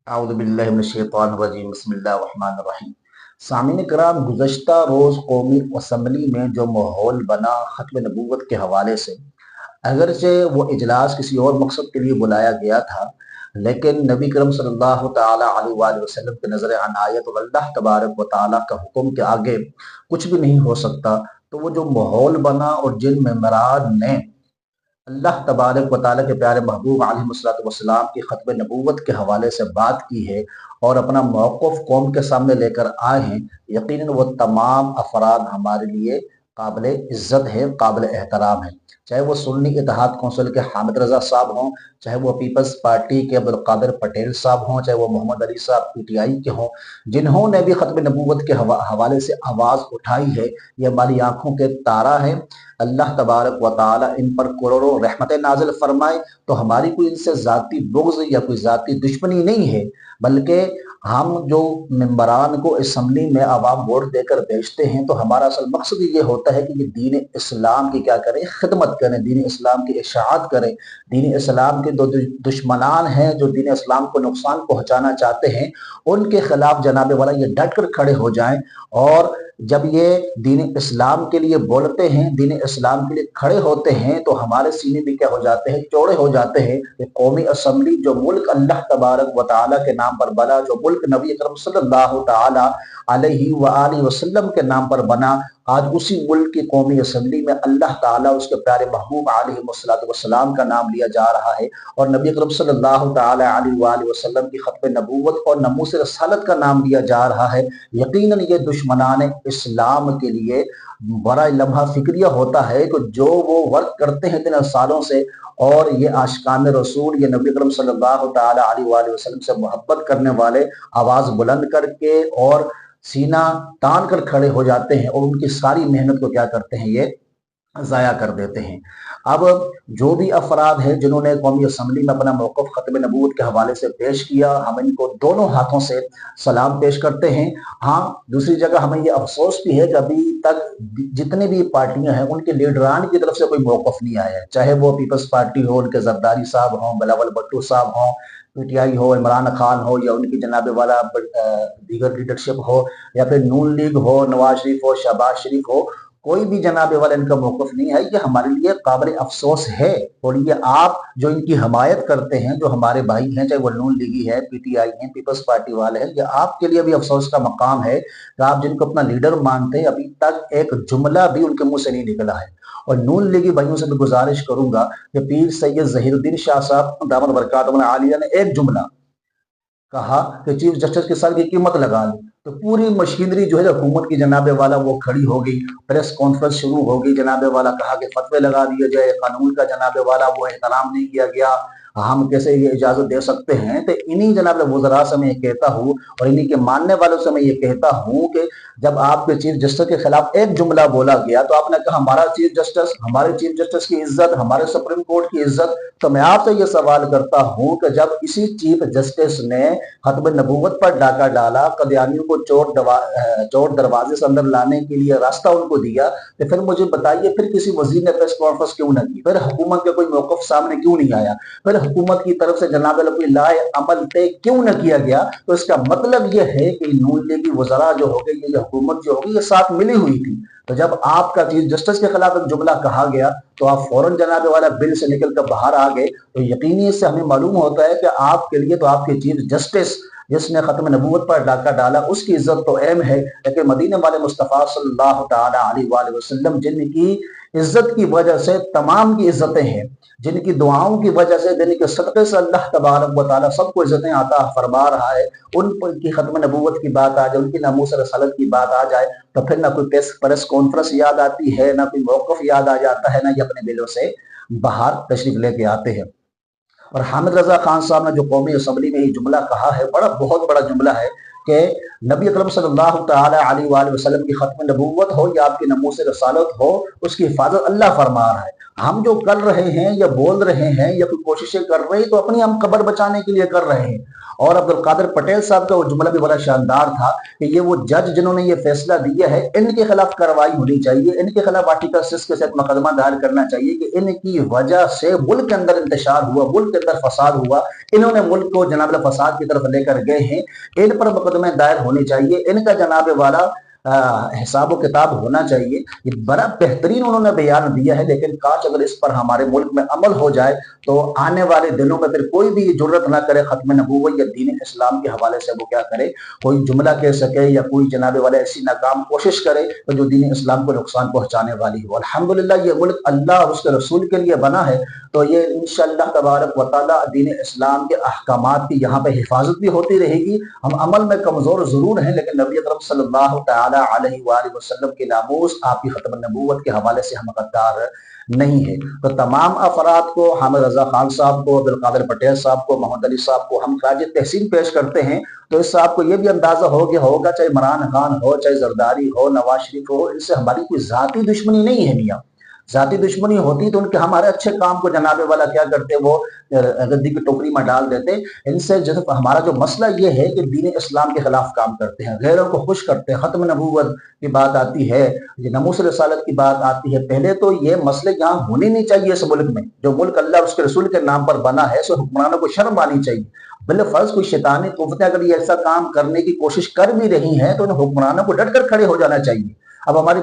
आऊज़ुबिल्लाहिमिनश्शैतानिर्रजीम बिस्मिल्लाहिर्रहमानिर्रहीम। सामीन कराम, गुज़श्ता रोज़ कौमी असम्बली में जो माहौल बना ख़त्म नबूवत के हवाले से, अगरचे वो इजलास किसी और मकसद के लिए बुलाया गया था, लेकिन नबी करम सल्लल्लाहु ताला अलैहि वसल्लम के नज़र अनायत और अल्लाह तबारक व ताला का हुक्म के आगे कुछ भी नहीं हो सकता। तो वो जो माहौल बना और जिन मेंबरान ने अल्लाह तबारक व ताला के प्यारे महबूब अलैहिस्सलातु वस्सलाम की ख़त्म नबूवत के हवाले से बात की है और अपना मौक़िफ़ कौम के सामने लेकर आए हैं, यकीनन वो तमाम अफराद हमारे लिए काबिल इज़्ज़त है, काबिल एहतराम है। चाहे वो सुन्नी इत्तेहाद कौंसिल के हामिद रज़ा साहब हों, चाहे वो पीपल्स पार्टी के अब्दुल कादिर पटेल साहब हों, चाहे वो मोहम्मद अली साहब पीटीआई के हों, जिन्होंने भी ख़त्म नबूवत के हवाले से आवाज़ उठाई है, ये हमारी आँखों के तारा है। अल्लाह तबारक व ताला इन पर करोड़ों रहमतें नाज़िल फरमाए। तो हमारी कोई इनसे ज़ाती बुग़्ज़ या कोई ज़ाती दुश्मनी नहीं है, बल्कि हम जो मेंबरान को असम्बली में आवाम वोट देकर भेजते हैं, तो हमारा असल मकसद ये होता है कि ये दीन इस्लाम की क्या करें, खिदमत करें, दीन इस्लाम की इशाअत करें। दीन इस्लाम के दो दुश्मनान हैं जो दीन इस्लाम को नुकसान पहुँचाना चाहते हैं, उनके खिलाफ जनाब वाला ये डट कर खड़े हो जाएं। और जब ये दीन इस्लाम के लिए बोलते हैं, दीन इस्लाम के लिए खड़े होते हैं, तो हमारे सीने भी क्या हो जाते हैं, चौड़े हो जाते हैं। ये कौमी असम्बली जो मुल्क अल्लाह तबारक व ताला के नाम पर बना, जो मुल्क नबी अकरम सल्लल्लाहु ताला अलैहि व आलिहि वसल्लम के नाम पर बना, आज उसी मुल्क की कौमी असम्बली में अल्लाह ताला उसके प्यारे महबूब अलैहिस्सलातु वस्सलाम का नाम लिया जा रहा है और नबी अकरम सल्लल्लाहु ताला अलैहि व आलिहि वसल्लम की ख़त्म नबूवत और नमूस रसालत का नाम लिया जा रहा है। यकीनन ये दुश्मनान इस्लाम के लिए बड़ा लम्हा फिक्रिया होता है कि जो वो वर्क करते हैं इतने सालों से, और ये आशिकान रसूल, ये नबी अकरम सल्लल्लाहु ताला अलैहि वसल्लम से मोहब्बत करने वाले आवाज़ बुलंद करके और सीना तान कर खड़े हो जाते हैं और उनकी सारी मेहनत को क्या करते हैं, ये ज़ाया कर देते हैं। अब जो भी अफराद हैं जिन्होंने कौमी असम्बली में अपना मौक़िफ़ ख़त्म नबूवत के हवाले से पेश किया, हम इनको दोनों हाथों से सलाम पेश करते हैं। हाँ, दूसरी जगह हमें ये अफसोस भी है कि अभी तक जितने भी पार्टियां हैं उनके लीडरान की तरफ से कोई मौक़िफ़ नहीं आया है, चाहे वो पीपल्स पार्टी हो, उनके जरदारी साहब हों, बिलावल भुट्टो साहब हों, पीटीआई हो, इमरान खान हो, या उनकी जनाब वाला दीगर लीडरशिप हो, या फिर नून लीग हो, नवाज शरीफ हो, शहबाज शरीफ हो, कोई भी जनाब वाला इनका मौक़िफ़ नहीं है। ये हमारे लिए काबिल अफसोस है। और ये आप जो इनकी हमायत करते हैं, जो हमारे भाई हैं, चाहे वो नून लीगी है, पीटीआई हैं, पीपल्स पार्टी वाले हैं, ये आपके लिए भी अफसोस का मकाम है कि आप जिनको अपना लीडर मानते हैं, अभी तक एक जुमला भी उनके मुंह से नहीं निकला है। और नून लीगी भाइयों से भी गुजारिश करूंगा कि पीर सैयद ज़हीरुद्दीन शाह साहब दामद बरकातुहु आलिया ने एक जुमला कहा कि चीफ जस्टिस के सर की कीमत लगा ली, तो पूरी मशीनरी जो है हुकूमत की जनाबे वाला वो खड़ी हो गई, प्रेस कॉन्फ्रेंस शुरू हो गई, जनाबे वाला कहा कि फतवे लगा दिए जाए, कानून का जनाबे वाला वो एहतराम नहीं किया गया, हम कैसे ये इजाजत दे सकते हैं। तो इन्हीं जनाब वज़रा से मैं ये कहता हूँ और इन्हीं के मानने वालों से मैं ये कहता हूँ कि जब आपके चीफ जस्टिस के खिलाफ एक जुमला बोला गया तो आपने कहा हमारा चीफ जस्टिस, हमारे चीफ जस्टिस की इज्जत, हमारे सुप्रीम कोर्ट की इज्जत। तो मैं आपसे ये सवाल करता हूँ कि जब इसी चीफ जस्टिस ने खत्म नबूवत पर डाका डाला, कदियानियों को चोर दरवाजे से अंदर लाने के लिए रास्ता उनको दिया, तो फिर मुझे बताइए फिर किसी वजीर ने प्रेस कॉन्फ्रेंस क्यों न की, फिर हुकूमत का कोई मौक़िफ़ सामने क्यों नहीं आया, फिर हुकूमत की तरफ से जनाब कोई लाए अमल तय क्यों न किया गया। तो इसका मतलब ये है कि नून लीगी वज़रा जो हो गई, ये हुकूमत जो होगी, ये साथ मिली हुई थी। तो जब आपका चीफ जस्टिस के खिलाफ एक जुमला कहा गया तो आप फौरन जनाबे वाला बिल से निकल कर बाहर आ गए। तो यकीनी इससे हमें मालूम होता है कि आपके लिए तो आपके चीफ जस्टिस जिसने खत्म नबूवत पर डाका डाला उसकी इज्जत तो अहम है, लेकिन मदीने वाले मुस्तफ़ा सल्लल्लाहु ताला अलैहि वसल्लम जिनकी इज्जत की वजह से तमाम की इज्जतें हैं, जिनकी दुआओं की वजह से, जिनके सदक़े से अल्लाह तबारक व तआला सबको इज्जतें आता फरमा रहा है, उन पर की खत्म नबूवत की बात आ जाए, उनकी नामूस रसालत की बात आ जाए, तो फिर ना कोई प्रेस कॉन्फ्रेंस याद आती है, ना कोई मौक़िफ़ याद आ जाता है, ना ये अपने दिलों से बाहर तशरीफ लेके आते हैं। और हामिद रजा खान साहब ने जो कौमी असम्बली में ये जुमला कहा है, बहुत बड़ा जुमला है कि नबी अकरम सल्लल्लाहु ताला अलैहि वसल्लम की खत्म नबूवत हो या आपकी नमूस रसालत हो, उसकी हिफाजत अल्लाह फरमा रहा है। हम जो कर रहे हैं या बोल रहे हैं या कोई कोशिशें कर रहे हैं तो अपनी हम कब्र बचाने के लिए कर रहे हैं। اور عبد القادر پٹیل صاحب کا وہ جملہ بھی بڑا شاندار تھا کہ یہ وہ جج جنہوں نے یہ فیصلہ دیا ہے ان کے خلاف کارروائی ہونی چاہیے، ان کے خلاف آرٹیکل 6 کے تحت مقدمہ دائر کرنا چاہیے کہ ان کی وجہ سے ملک کے اندر انتشار ہوا، ملک کے اندر فساد ہوا، انہوں نے ملک کو جناب فساد کی طرف لے کر گئے ہیں، ان پر مقدمے دائر ہونے چاہیے، ان کا جناب والا حساب و کتاب ہونا چاہیے۔ یہ بڑا بہترین انہوں نے بیان دیا ہے، لیکن کاش اگر اس پر ہمارے ملک میں عمل ہو جائے تو آنے والے دنوں میں پھر کوئی بھی جرت نہ کرے ختم نبوت یا دین اسلام کے حوالے سے وہ کیا کرے، کوئی جملہ کہہ سکے یا کوئی جناب والے ایسی ناکام کوشش کرے جو دین اسلام کو نقصان پہنچانے والی ہو۔ الحمدللہ یہ ملک اللہ اور اس کے رسول کے لیے بنا ہے، تو یہ انشاءاللہ تبارک و تعالی دین اسلام کے احکامات کی یہاں پہ حفاظت بھی ہوتی رہے گی۔ ہم عمل میں کمزور ضرور ہیں، لیکن نبی اکرم صلی اللہ تعالی علیہ وآلہ وسلم کی ناموس، آپ کی ختم النبوت کے حوالے سے ہم غدار نہیں ہے۔ تو تمام افراد کو، حامد رضا خان صاحب کو، عبد القادر پٹیل صاحب کو، محمد علی صاحب کو ہم خراج تحسین پیش کرتے ہیں۔ تو اس صاحب کو یہ بھی اندازہ ہو گیا ہوگا، چاہے عمران خان ہو، چاہے زرداری ہو، نواز شریف ہو، ان سے ہماری کوئی ذاتی دشمنی نہیں ہے میاں۔ ذاتی دشمنی ہوتی تو ان کے ہمارے اچھے کام کو جناب والا کیا کرتے، وہ گدی کی ٹوکری میں ڈال دیتے۔ ان سے ہمارا جو مسئلہ یہ ہے کہ دین اسلام کے خلاف کام کرتے ہیں، غیروں کو خوش کرتے ہیں، ختم نبوت کی بات آتی ہے، یہ ناموس رسالت کی بات آتی ہے، پہلے تو یہ مسئلے یہاں ہونے نہیں چاہیے۔ اس ملک میں جو ملک اللہ اور اس کے رسول کے نام پر بنا ہے، سو حکمرانوں کو شرم آنی چاہیے۔ بالفرض کوئی شیطانی قوتیں اگر یہ ایسا کام کرنے کی کوشش کر بھی رہی ہیں تو ان حکمرانوں کو ڈٹ کر کھڑے ہو جانا چاہیے۔ اب ہماری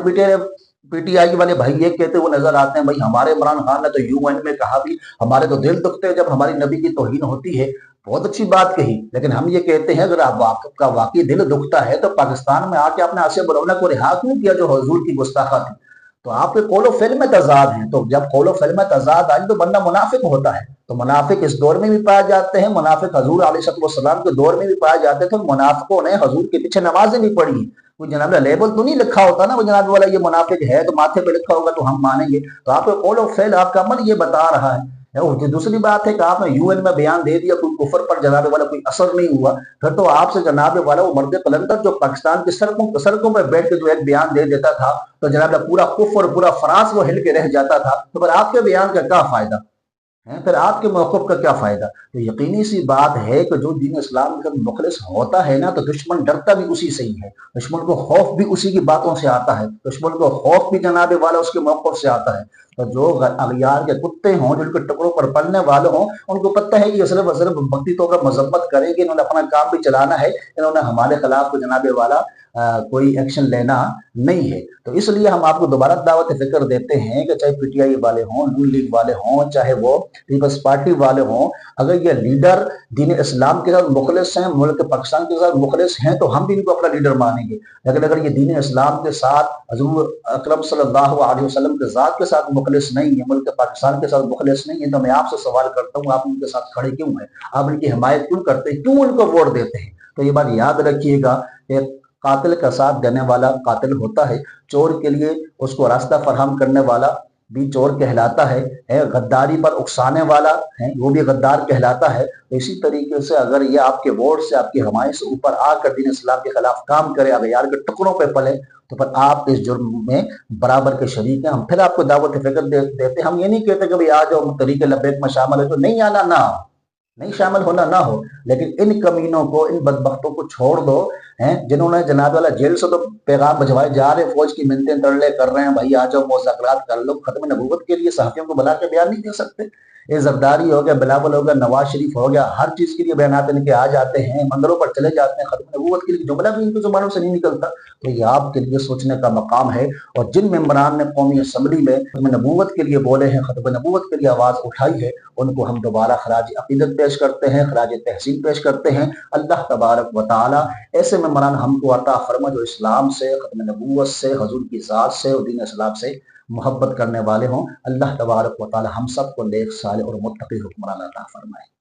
پی ٹی آئی والے بھائی یہ کہتے ہوئے نظر آتے ہیں، بھائی ہمارے عمران خان نے تو UN میں کہا بھی ہمارے تو دل دکھتے ہیں جب ہماری نبی کی توہین ہوتی ہے۔ بہت اچھی بات کہی، لیکن ہم یہ کہتے ہیں اگر آپ کا واقعی دل دکھتا ہے تو پاکستان میں آ کے آپ نے آصف برولہ کو رہا کیوں کیا جو حضور کی گستاخہ تھی؟ تو آپ کے قول و فعل میں تضاد ہیں، تو جب قول و فعل میں تضاد آئی تو بندہ منافق ہوتا ہے۔ تو منافق اس دور میں بھی پائے جاتے ہیں، منافق حضور علیہ السلام کے دور میں بھی پائے جاتے تھے، منافقوں نے حضور کے پیچھے نمازیں بھی پڑھی۔ کوئی جناب لیبل تو نہیں لکھا ہوتا نا، وہ جناب والا یہ منافق ہے تو ماتھے پہ لکھا ہوگا تو ہم مانیں گے۔ تو آپ کا قول و فعل، آپ کا عمل یہ بتا رہا ہے۔ دوسری بات ہے کہ آپ نے UN میں بیان دے دیا، کوئی کفر پر جناب والا کوئی اثر نہیں ہوا، پھر تو آپ سے جناب والا وہ مرد قلندر جو پاکستان کی سڑکوں پہ بیٹھ کے جو ایک بیان دے دیتا تھا تو جناب پورا کفر، پورا فرانس وہ ہل کے رہ جاتا تھا، تو پھر آپ کے بیان کا کیا فائدہ ہے؟ پھر آپ کے موقف کا کیا فائدہ؟ تو یقینی سی بات ہے کہ جو دین اسلام کا مخلص ہوتا ہے نا تو دشمن ڈرتا بھی اسی سے ہی ہے، دشمن کو خوف بھی اسی کی باتوں سے آتا ہے، دشمن کو خوف بھی جناب والا اس کے موقف سے آتا ہے۔ تو جو اغیار کے کتے ہوں، جن کے ٹکڑوں پر پلنے والے ہوں، ان کو پتہ ہے کہ یہ صرف بھکتی طور پر مذمت کریں گے، انہوں نے اپنا کام بھی چلانا ہے، انہوں نے ہمارے خلاف تو جناب والا کوئی ایکشن لینا نہیں ہے۔ تو اس لیے ہم آپ کو دوبارہ دعوت فکر دیتے ہیں کہ چاہے PTI والے ہوں، نون لیگ والے ہوں، چاہے وہ پیپلز پارٹی والے ہوں، اگر یہ لیڈر دین اسلام کے ساتھ مخلص ہیں، ملک پاکستان کے ساتھ مخلص ہیں تو ہم بھی ان کو اپنا لیڈر مانیں گے۔ لیکن اگر یہ دین اسلام کے ساتھ، حضور اکرم صلی اللہ علیہ وسلم کے ذات کے ساتھ مخلص نہیں ہے، ملک پاکستان کے ساتھ مخلص نہیں ہے، تو میں آپ سے سوال کرتا ہوں، آپ ان کے ساتھ کھڑے کیوں ہیں؟ آپ ان کی حمایت کیوں کرتے ہیں؟ کیوں ان کو ووٹ دیتے ہیں؟ تو یہ بات یاد رکھیے گا کہ قاتل کا ساتھ دینے والا قاتل ہوتا ہے، چور کے لیے اس کو راستہ فراہم کرنے والا بھی چور کہلاتا ہے، غداری پر اکسانے والا ہے وہ بھی غدار کہلاتا ہے۔ اسی طریقے سے اگر یہ آپ کے ووٹ سے، آپ کی حمایت سے اوپر آ کر دین اسلام کے خلاف کام کرے، اغیار کے ٹکڑوں پہ پلے، تو پھر آپ اس جرم میں برابر کے شریک ہیں۔ ہم پھر آپ کو دعوت فکر دیتے، ہم یہ نہیں کہتے کہ بھئی آ جاؤ طریق لبیک میں شامل ہے، تو نہیں آنا نہ ہو، نہیں شامل ہونا نہ ہو، لیکن ان کمینوں کو، ان بدبختوں کو چھوڑ دو جنہوں نے جناب والا جیل سے تو پیغام بھجوائے جا رہے، فوج کی منتیں ترلے کر رہے ہیں، بھائی آ جاؤ مذاکرات کر لو، ختم نبوت کے لیے صحافیوں کو بلا کے بیان نہیں دے سکتے؟ یہ زرداری ہو گیا، بلاول ہو گیا، نواز شریف ہو گیا، ہر چیز کے لیے بیانات ان کے آ جاتے ہیں، مندروں پر چلے جاتے ہیں، ختم نبوت کے لیے جملہ بھی ان کی زبانوں سے نہیں نکلتا۔ تو یہ آپ کے لیے سوچنے کا مقام ہے، اور جن ممبران نے قومی اسمبلی میں ختم نبوت کے لیے بولے ہیں، ختم نبوت کے لیے آواز اٹھائی ہے، ان کو ہم دوبارہ خراج عقیدت پیش کرتے ہیں، خراج تحسین پیش کرتے ہیں۔ اللہ تبارک و تعالی ایسے ممبران ہم کو عطا فرما جو اسلام سے، ختم نبوت سے، حضور کی ذات سے اور دین اسلام سے محبت کرنے والے ہوں۔ اللہ تبارک و تعالی ہم سب کو نیک، صالح اور متقی حکمران عطا فرمائے۔